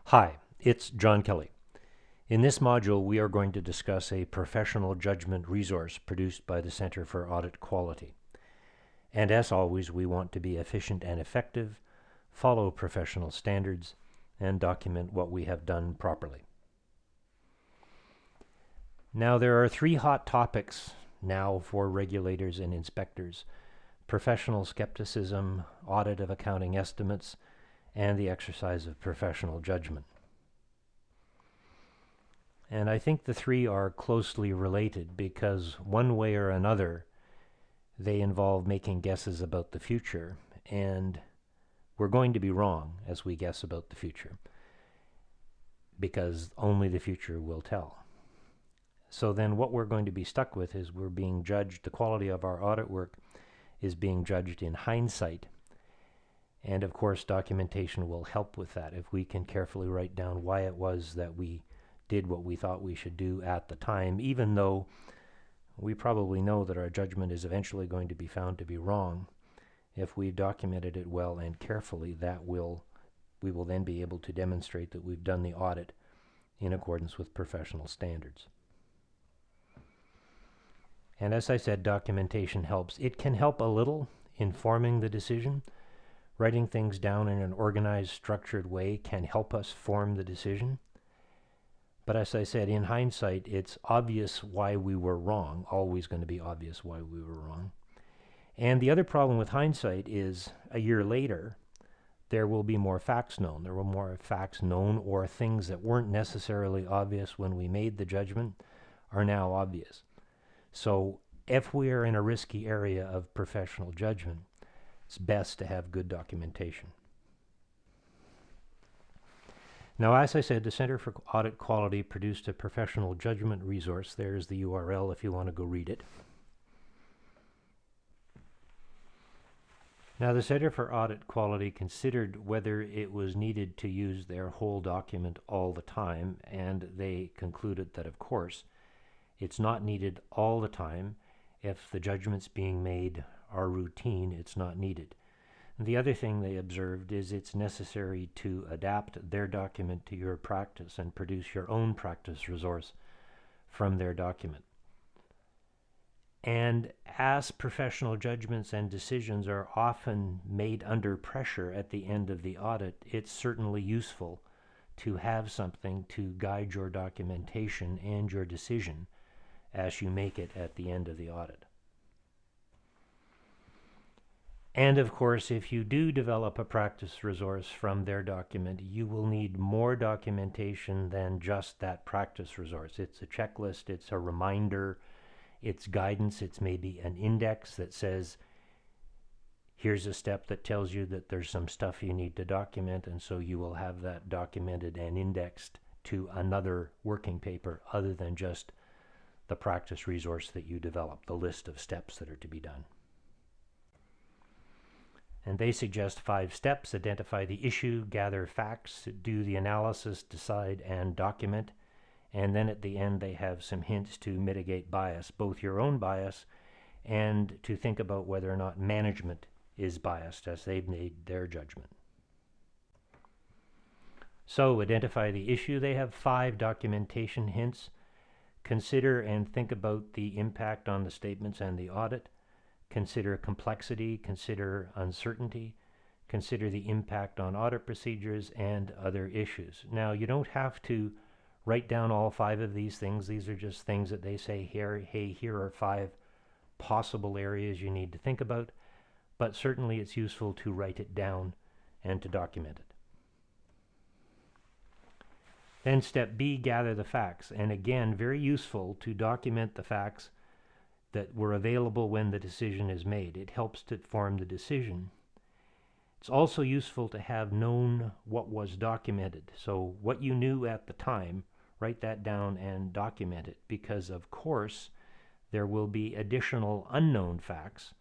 Hi, it's John Kelly. In this module, we are going to discuss a professional judgment resource produced by the Center for Audit Quality. And as always, we want to be efficient and effective, follow professional standards, and document what we have done properly. Now, there are three hot topics now for regulators and inspectors: professional skepticism, audit of accounting estimates, and the exercise of professional judgment. And I think the three are closely related because one way or another, they involve making guesses about the future, and we're going to be wrong as we guess about the future because only the future will tell. So then what we're going to be stuck with is we're being judged, the quality of our audit work is being judged in hindsight. And of course, documentation will help with that if we can carefully write down why it was that we did what we thought we should do at the time, even though we probably know that our judgment is eventually going to be found to be wrong. If we've documented it well and carefully, we will then be able to demonstrate that we've done the audit in accordance with professional standards. And as I said, documentation helps. It can help a little in forming the decision. Writing things down in an organized, structured way can help us form the decision. But as I said, in hindsight, it's obvious why we were wrong, always going to be obvious why we were wrong. And the other problem with hindsight is a year later, there will be more facts known. There were more facts known, or things that weren't necessarily obvious when we made the judgment are now obvious. So if we are in a risky area of professional judgment, it's best to have good documentation. Now, as I said, the Center for Audit Quality produced a professional judgment resource. There's the URL if you want to go read it. Now, the Center for Audit Quality considered whether it was needed to use their whole document all the time, and they concluded that, of course, it's not needed all the time. If the judgments being made are routine, it's not needed. The other thing they observed is it's necessary to adapt their document to your practice and produce your own practice resource from their document. And as professional judgments and decisions are often made under pressure at the end of the audit, it's certainly useful to have something to guide your documentation and your decision as you make it at the end of the audit. And of course, if you do develop a practice resource from their document, you will need more documentation than just that practice resource. It's a checklist, it's a reminder, it's guidance, it's maybe an index that says, here's a step that tells you that there's some stuff you need to document, and so you will have that documented and indexed to another working paper other than just the practice resource that you develop, the list of steps that are to be done. And they suggest 5 steps: identify the issue, gather facts, do the analysis, decide, and document. And then at the end, they have some hints to mitigate bias, both your own bias and to think about whether or not management is biased as they've made their judgment. So identify the issue. They have 5 documentation hints. Consider and think about the impact on the statements and the audit. Consider complexity, consider uncertainty, consider the impact on audit procedures and other issues. Now, you don't have to write down all 5 of these things. These are just things that they say here, hey, here are 5 possible areas you need to think about, but certainly it's useful to write it down and to document it. Then step B, gather the facts. And again, very useful to document the facts that were available when the decision is made. It helps to form the decision. It's also useful to have known what was documented. So what you knew at the time, write that down and document it, because of course there will be additional unknown facts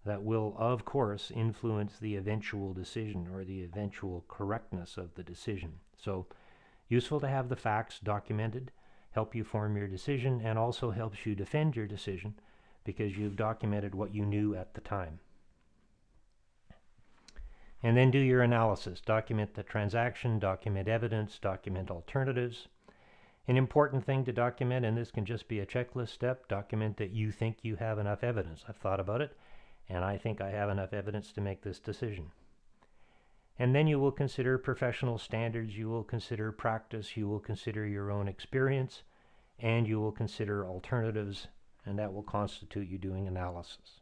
that will of course influence the eventual decision or the eventual correctness of the decision. So useful to have the facts documented, help you form your decision, and also helps you defend your decision because you've documented what you knew at the time. And then do your analysis. Document the transaction, document evidence, document alternatives. An important thing to document, and this can just be a checklist step, document that you think you have enough evidence. I've thought about it, and I think I have enough evidence to make this decision. And then you will consider professional standards, you will consider practice, you will consider your own experience, and you will consider alternatives, and that will constitute you doing analysis.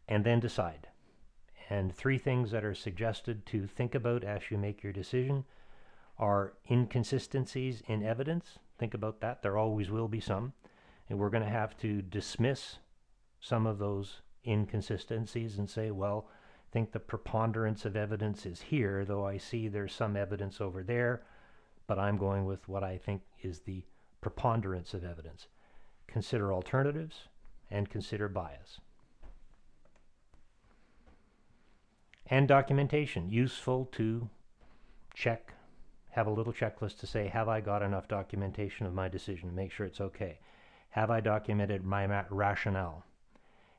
And then decide. And 3 things that are suggested to think about as you make your decision are inconsistencies in evidence. Think about that. There always will be some. And we're going to have to dismiss some of those inconsistencies and say, well, I think the preponderance of evidence is here, though I see there's some evidence over there, but I'm going with what I think is the preponderance of evidence. Consider alternatives and consider bias. And documentation, useful to check, have a little checklist to say, have I got enough documentation of my decision? Make sure it's okay. Have I documented my rationale?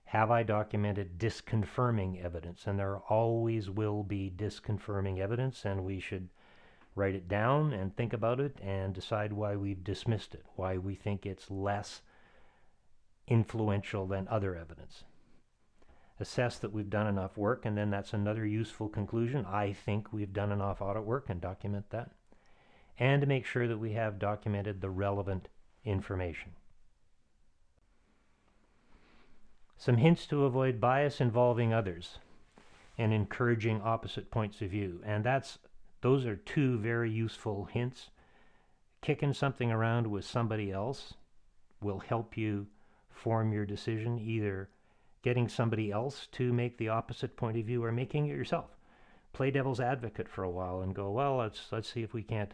Have I documented disconfirming evidence? And there always will be disconfirming evidence, and we should write it down and think about it and decide why we've dismissed it, why we think it's less influential than other evidence. Assess that we've done enough work, and then that's another useful conclusion. I think we've done enough audit work, and document that. And to make sure that we have documented the relevant information. Some hints to avoid bias involving others and encouraging opposite points of view. And those are 2 very useful hints. Kicking something around with somebody else will help you form your decision, either getting somebody else to make the opposite point of view or making it yourself. Play devil's advocate for a while and go, well, let's see if we can't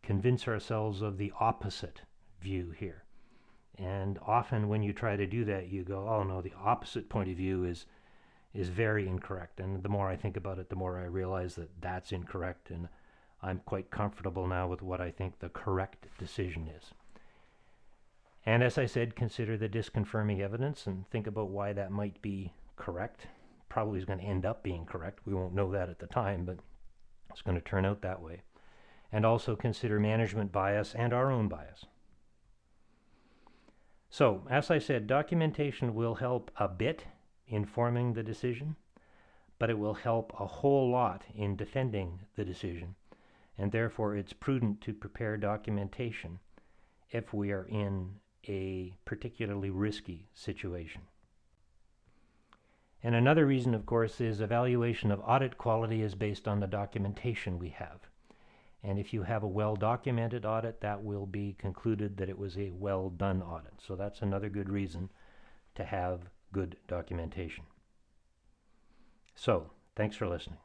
convince ourselves of the opposite view here. And often when you try to do that, you go, oh no, the opposite point of view is very incorrect. And the more I think about it, the more I realize that that's incorrect, and I'm quite comfortable now with what I think the correct decision is. And as I said, consider the disconfirming evidence and think about why that might be correct. Probably is going to end up being correct. We won't know that at the time, but it's going to turn out that way. And also consider management bias and our own bias. So, as I said, documentation will help a bit in forming the decision, but it will help a whole lot in defending the decision. And therefore, it's prudent to prepare documentation if we are in a particularly risky situation. And another reason, of course, is evaluation of audit quality is based on the documentation we have. And if you have a well-documented audit, that will be concluded that it was a well-done audit. So that's another good reason to have good documentation. So, thanks for listening.